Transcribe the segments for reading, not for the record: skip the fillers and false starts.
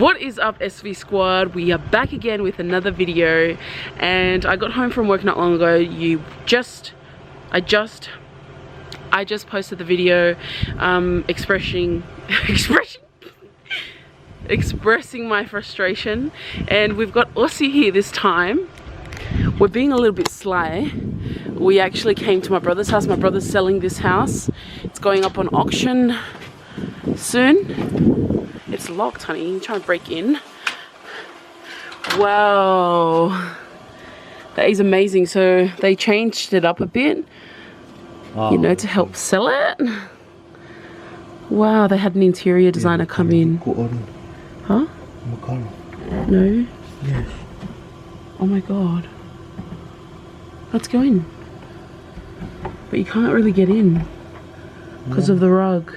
What is up, SV squad? We are back again with another video, and I got home from work not long ago. I just posted the video expressing my frustration, and we've got Aussie here this time. We're being a little bit sly. We actually came to my brother's house. My brother's selling this house. It's going up on auction soon. It's locked, honey. You're trying to break in. Wow. That is amazing. So they changed it up a bit, you know, to help sell it. Wow, they had an interior designer come in. Huh? No? Yes. Oh my god. Let's go in. But you can't really get in because of the rug.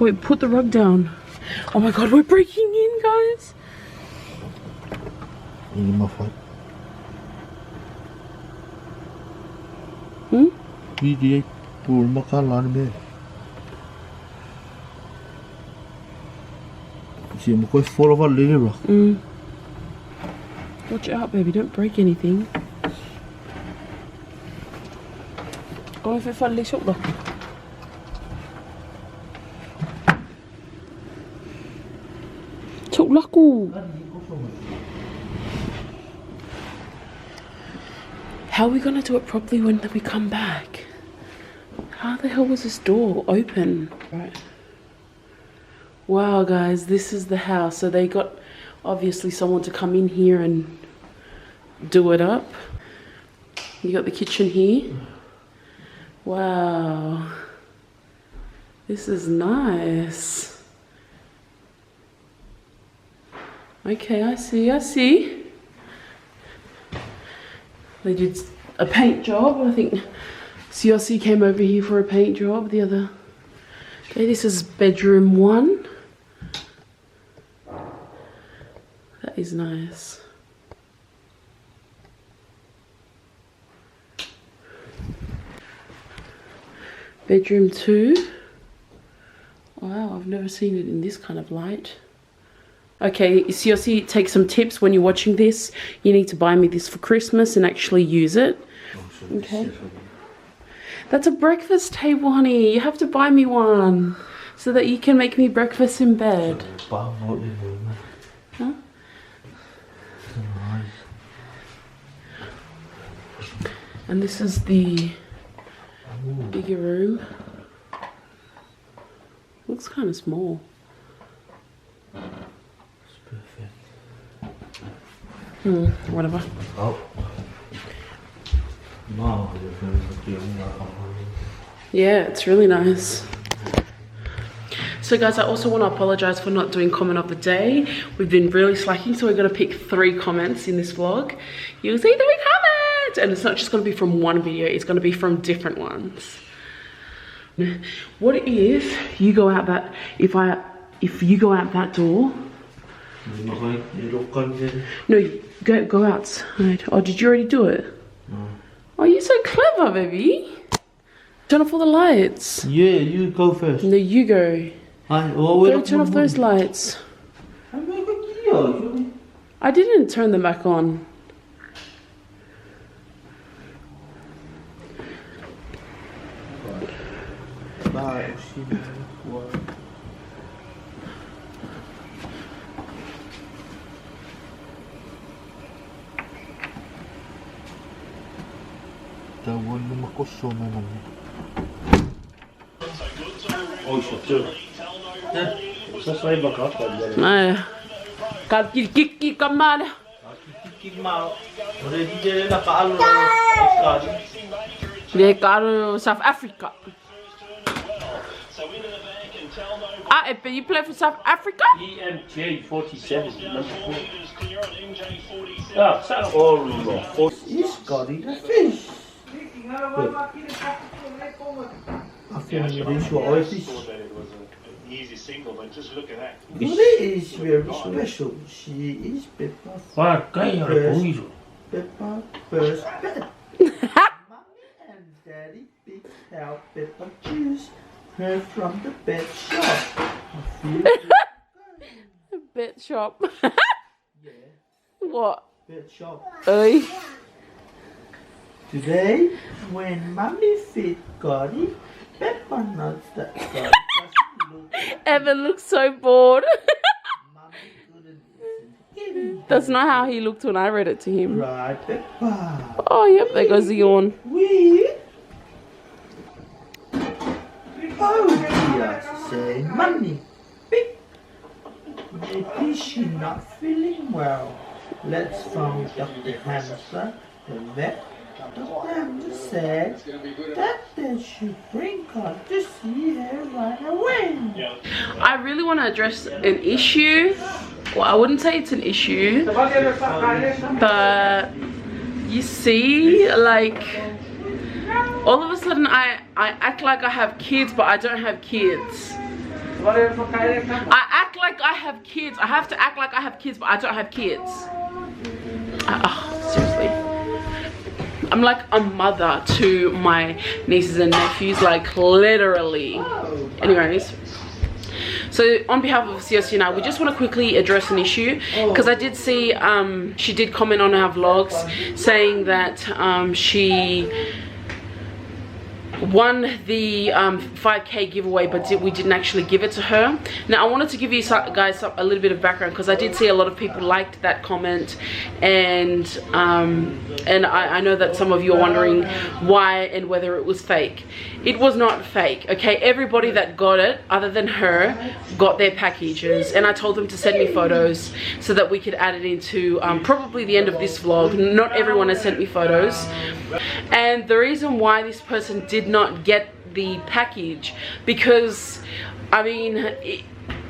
Wait, put the rug down. Oh my god, we're breaking in, guys. Watch out, baby, don't break anything. Gå för fall i då. How are we gonna do it properly when we come back? How the hell was this door open? Right. Wow, guys, this is the house. So they got obviously someone to come in here and do it up. You got the kitchen here. Wow, this is nice. Okay, I see. They did a paint job. I think Siaosi came over here for a paint job the other. Okay, this is bedroom 1. That is nice. Bedroom 2. Wow, I've never seen it in this kind of light. Okay, Siaosi, take some tips when you're watching this. You need to buy me this for Christmas and actually use it. Okay. That's a breakfast table, honey. You have to buy me one so that you can make me breakfast in bed. Huh? And this is the bigger room. Looks kind of small. Whatever. Yeah, it's really nice. So guys, I also want to apologize for not doing comment of the day. We've been really slacking, so we're going to pick 3 comments in this vlog. You'll see 3 comments, and it's not just going to be from one video, it's going to be from different ones. What if you go out that, if you go out that door? No, go outside. Oh, did you already do it? No. Oh, you're so clever, baby. Turn off all the lights. Yeah, you go first. No, you go. Go turn off those lights. I didn't turn them back on. South Africa. You play for South Africa? EMJ 47, number 4. Ah, South Africa. He's got the fish. I feel easy single, but just look at that. She is very special. She is Peppa. Peppa first pet. Mommy and Daddy picked out Peppa juice. her from the pet shop. I feel Pet shop. yeah, What? pet shop. Oi. Today, when Mommy feed Cody, Pepper nuts that Cody doesn't look at. Evan looks so bored. Mommy couldn't listen to That's not how he looked when I read it to him. Right, Pepper. Oh, yep, there goes the yawn. We. Oh dear, say Mommy. Beep. Maybe she's not feeling well. Let's phone Dr. Hamster, the vet. Dr. Hamster said that they should bring her to see her right away. I really want to address an issue. Well, I wouldn't say it's an issue, but you see, like, all of a sudden I act like I have kids, but I don't have kids. I act like I have kids. I have to act like I have kids, but I don't have kids. Seriously. I'm like a mother to my nieces and nephews, like literally. Anyways, so on behalf of Siaosi and I, we just want to quickly address an issue, because I did see she did comment on our vlogs saying that she won the 5K giveaway, but we didn't actually give it to her. Now I wanted to give you guys a little bit of background, because I did see a lot of people liked that comment, and I know that some of you are wondering why and whether it was fake. It was not fake, okay? Everybody that got it, other than her, got their packages, and I told them to send me photos so that we could add it into probably the end of this vlog. Not everyone has sent me photos, and the reason why this person did not get the package, because I mean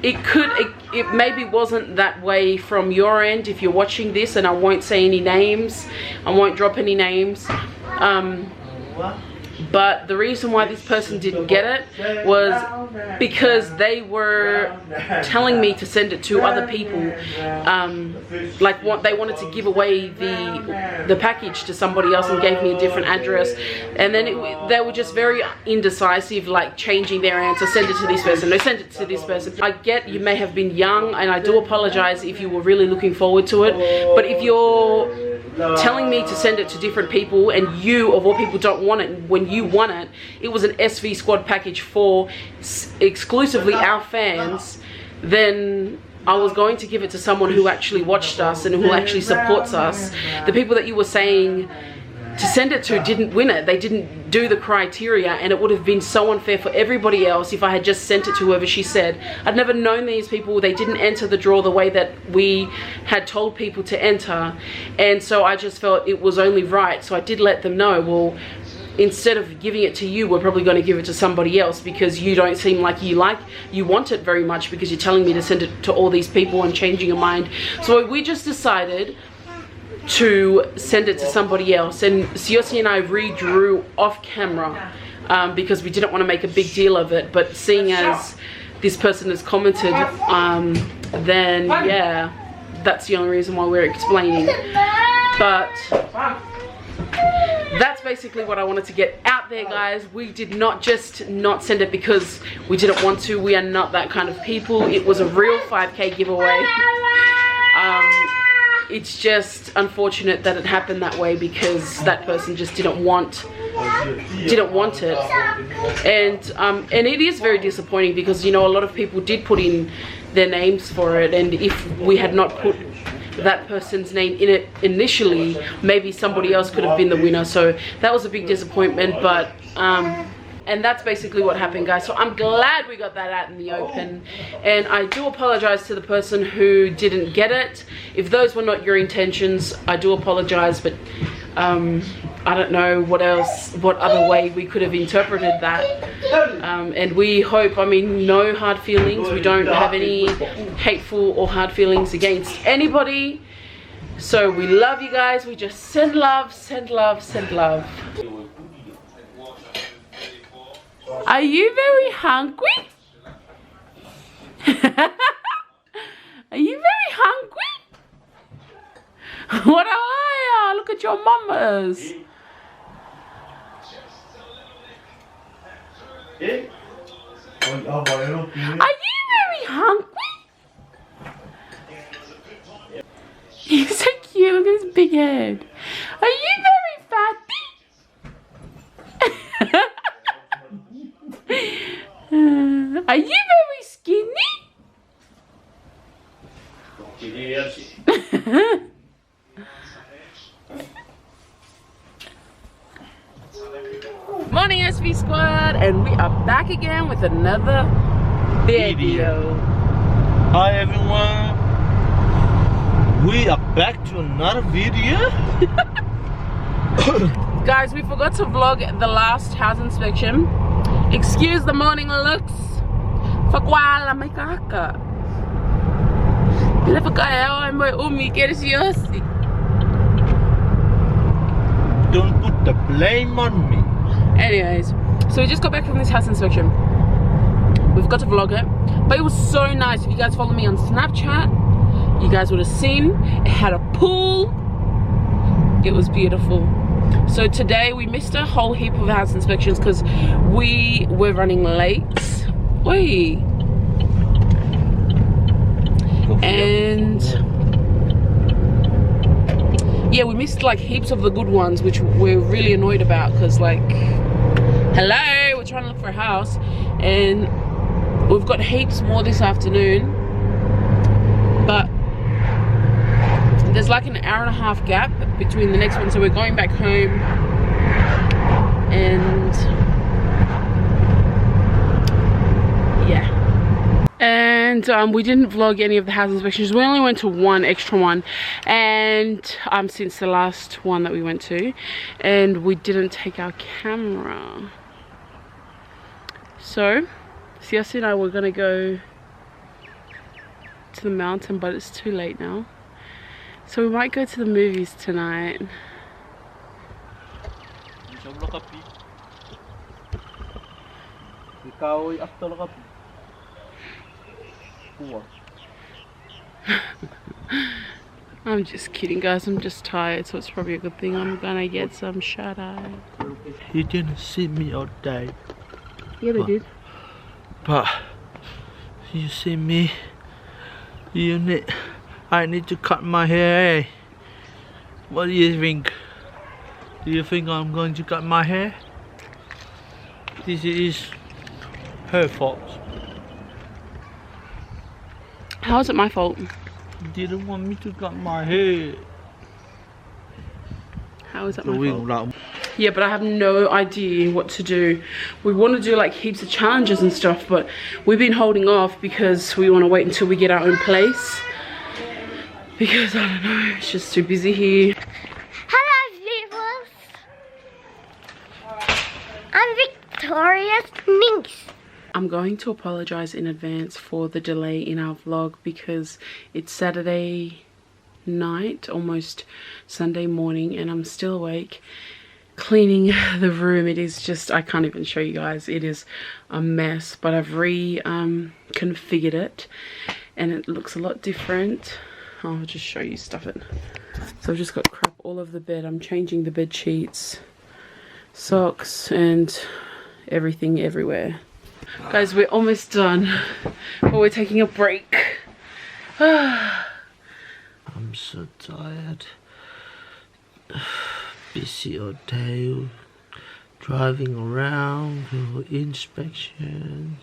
it maybe wasn't that way from your end if you're watching this, and I won't say any names, I won't drop any names, but the reason why this person didn't get it was because they were telling me to send it to other people, like what they wanted to give away the package to somebody else, and gave me a different address, and then they were just very indecisive, like changing their answer. Send it to this person, no, send it to this person. I get you may have been young, and I do apologize if you were really looking forward to it, but if you're telling me to send it to different people, and you of all people don't want it, when you want it, it was an SV squad package for exclusively our fans, then I was going to give it to someone who actually watched us and who actually supports us. The people that you were saying to send it to didn't win it. They didn't do the criteria, and it would have been so unfair for everybody else if I had just sent it to whoever she said. I'd never known these people. They didn't enter the draw the way that we had told people to enter, and so I just felt it was only right. So I did let them know, well, instead of giving it to you, we're probably going to give it to somebody else, because you don't seem like you want it very much, because you're telling me to send it to all these people and changing your mind. So we just decided to send it to somebody else, and Siaosi and I redrew off camera because we didn't want to make a big deal of it, but seeing as this person has commented, then yeah, that's the only reason why we're explaining. But that's basically what I wanted to get out there, guys. We did not just not send it because we didn't want to. We are not that kind of people. It was a real 5K giveaway. It's just unfortunate that it happened that way, because that person just didn't want it, and it is very disappointing, because you know, a lot of people did put in their names for it, and if we had not put that person's name in it initially, maybe somebody else could have been the winner. So that was a big disappointment, but and that's basically what happened, guys. So I'm glad we got that out in the open, and I do apologize to the person who didn't get it. If those were not your intentions, I do apologize, but I don't know what other way we could have interpreted that, and we hope, I mean, no hard feelings. We don't have any hateful or hard feelings against anybody. So we love you guys. We just send love, send love, send love. Are you very hungry? Are you very hungry? What are you? Look at your mamas. Are you very hungry? He's so cute. Look at his big head. Are you very fatty? Are you very skinny? Morning SV squad, and we are back again with another video. Hi everyone, we are back to another video. Guys, we forgot to vlog the last house inspection. Excuse the morning looks. Fakwala may kaka. Pila pa kaya ay may umikir Siaosi. Don't put the blame on me. Anyways, so we just got back from this house inspection. We've got to vlog it, but it was so nice. If you guys follow me on Snapchat, you guys would have seen it had a pool. It was beautiful. So today we missed a whole heap of house inspections because we were running late. Oi. And yeah, we missed like heaps of the good ones, which we're really annoyed about because like, hello, we're trying to look for a house and we've got heaps more this afternoon, but there's like an hour and a half gap between the next one, so we're going back home. And yeah, and we didn't vlog any of the house inspections. We only went to one extra one, and since the last one that we went to, and we didn't take our camera. So Siaosi and I were gonna go to the mountain, but it's too late now. So we might go to the movies tonight. I'm just kidding guys, I'm just tired, so it's probably a good thing I'm gonna get some shut-eye. You didn't see me all day. Yeah, they did. But you see me, I need to cut my hair. What do you think? Do you think I'm going to cut my hair? This is her fault. How is it my fault? You didn't want me to cut my hair. How is that my fault? Yeah, but I have no idea what to do. We want to do like heaps of challenges and stuff, but we've been holding off because we want to wait until we get our own place. Because I don't know, it's just too busy here. Hello viewers, I'm Victoria's niece. I'm going to apologize in advance for the delay in our vlog because it's Saturday night, almost Sunday morning, and I'm still awake cleaning the room. It is just, I can't even show you guys, it is a mess, but I've configured it and it looks a lot different. I'll just show you stuff it. So I've just got crap all over the bed. I'm changing the bed sheets, socks, and everything everywhere. Guys, we're almost done, but we're taking a break. I'm so tired. Busy all day, driving around, inspections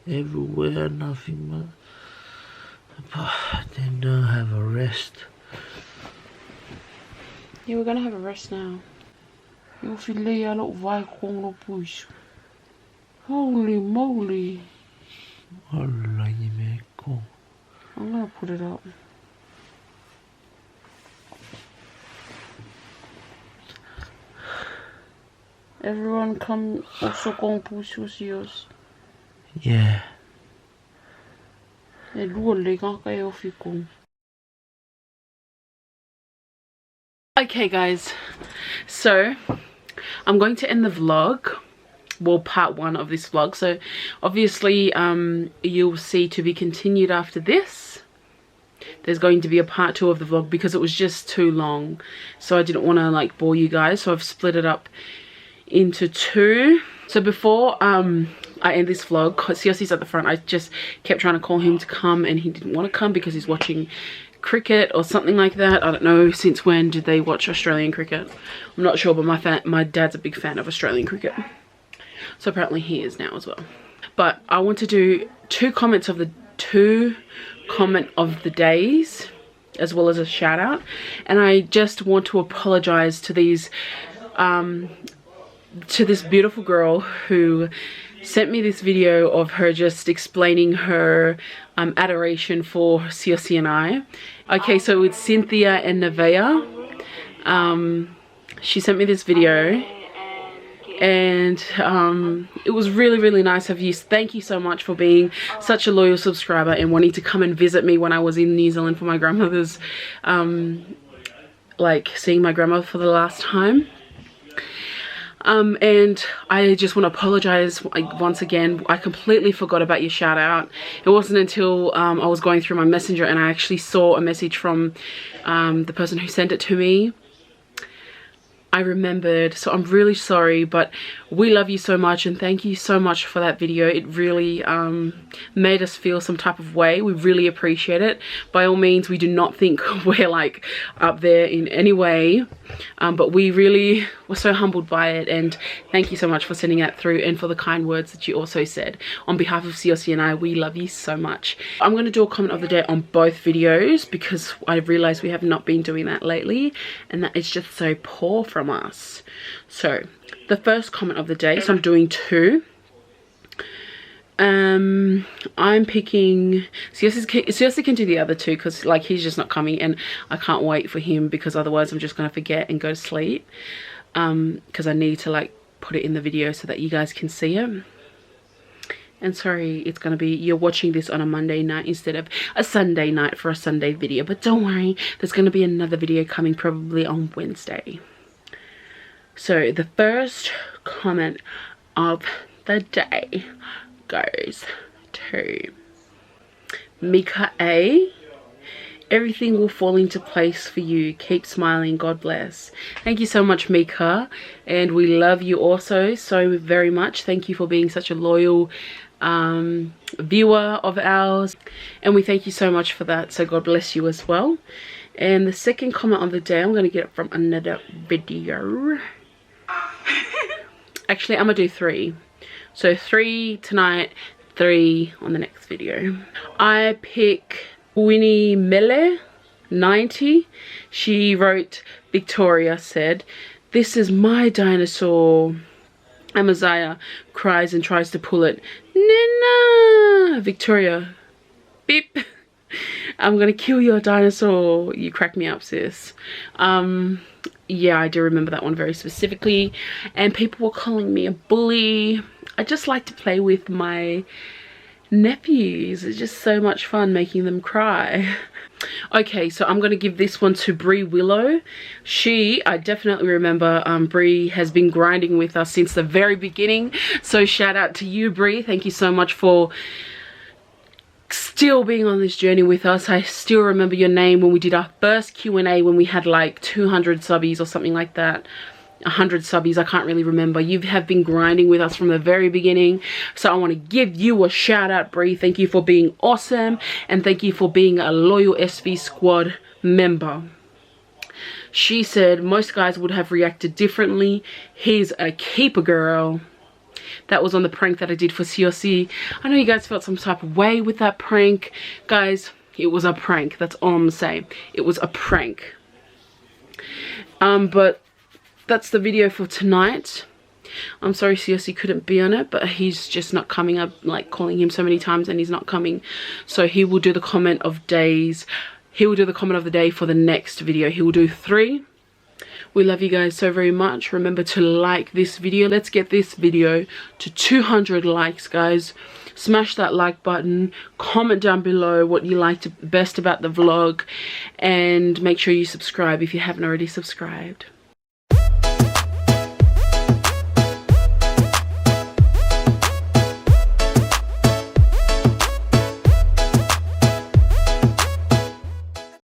everywhere, nothing but. They don't have a rest. Yeah, we're gonna have a rest now. You'll feel a lot of push. Holy moly. I'm gonna put it up. Everyone come also com push yours. Yeah. Okay guys, so I'm going to end the vlog, well, part one of this vlog. So obviously you'll see to be continued after this. There's going to be a part two of the vlog because it was just too long, so I didn't want to like bore you guys, so I've split it up into two. So before I I end this vlog. Siaosi's at the front. I just kept trying to call him to come and he didn't want to come because he's watching cricket or something like that. I don't know since when did they watch Australian cricket. I'm not sure, but my dad's a big fan of Australian cricket. So apparently he is now as well. But I want to do two comment of the days as well as a shout out. And I just want to apologize to these to this beautiful girl who sent me this video of her just explaining her adoration for Siaosi and I. Okay, so it's Cynthia and Nevaeh. She sent me this video and it was really nice of you. Thank you so much for being such a loyal subscriber and wanting to come and visit me when I was in New Zealand for my grandmother's like seeing my grandmother for the last time. And I just want to apologize once again. I completely forgot about your shout out. It wasn't until I was going through my messenger and I actually saw a message from the person who sent it to me. I remembered, so I'm really sorry, but we love you so much and thank you so much for that video. It really made us feel some type of way. We really appreciate it. By all means, we do not think we're like up there in any way, but we really were so humbled by it, and thank you so much for sending that through and for the kind words that you also said. On behalf of Siaosi and I, we love you so much. I'm going to do a comment of the day on both videos because I realized we have not been doing that lately and that it's just so poor from us. So the first comment of the day, so I'm doing two. I'm picking Siaosi can do the other two because like he's just not coming and I can't wait for him because otherwise I'm just gonna forget and go to sleep, because I need to like put it in the video so that you guys can see it. And sorry, it's gonna be, you're watching this on a Monday night instead of a Sunday night for a Sunday video, but don't worry, there's gonna be another video coming probably on Wednesday. So the first comment of the day goes to Mika A. Everything will fall into place for you. Keep smiling. God bless. Thank you so much, Mika, and we love you also so very much. Thank you for being such a loyal viewer of ours, and we thank you so much for that. So God bless you as well. And the second comment of the day, I'm going to get it from another video. Actually, I'm gonna do three. So 3 tonight, 3 on the next video. I pick Winnie Mele 90. She wrote, Victoria said, "This is my dinosaur." Amaziah cries and tries to pull it. Nina! Victoria, beep. I'm gonna kill your dinosaur. You crack me up, sis. Yeah, I do remember that one very specifically. And people were calling me a bully. I just like to play with my nephews. It's just so much fun making them cry. Okay, so I'm going to give this one to Bree Willow. I definitely remember Bree has been grinding with us since the very beginning. So shout out to you, Bree. Thank you so much for still being on this journey with us. I still remember your name when we did our first Q&A when we had like 200 subbies or something like that. 100 subbies, I can't really remember. You have been grinding with us from the very beginning, so I want to give you a shout out, Bree. Thank you for being awesome, and thank you for being a loyal SV squad member. She said most guys would have reacted differently. He's a keeper, girl. That was on the prank that I did for Siaosi. I know you guys felt some type of way with that prank. Guys, it was a prank. That's all I'm saying. It was a prank. But that's the video for tonight. I'm sorry Siaosi couldn't be on it, but he's just not coming. Up like calling him so many times and he's not coming. So he will do the comment of days. He will do the comment of the day for the next video. He will do 3. We love you guys so very much. Remember to like this video. Let's get this video to 200 likes, guys. Smash that like button. Comment down below what you liked best about the vlog. And make sure you subscribe if you haven't already subscribed.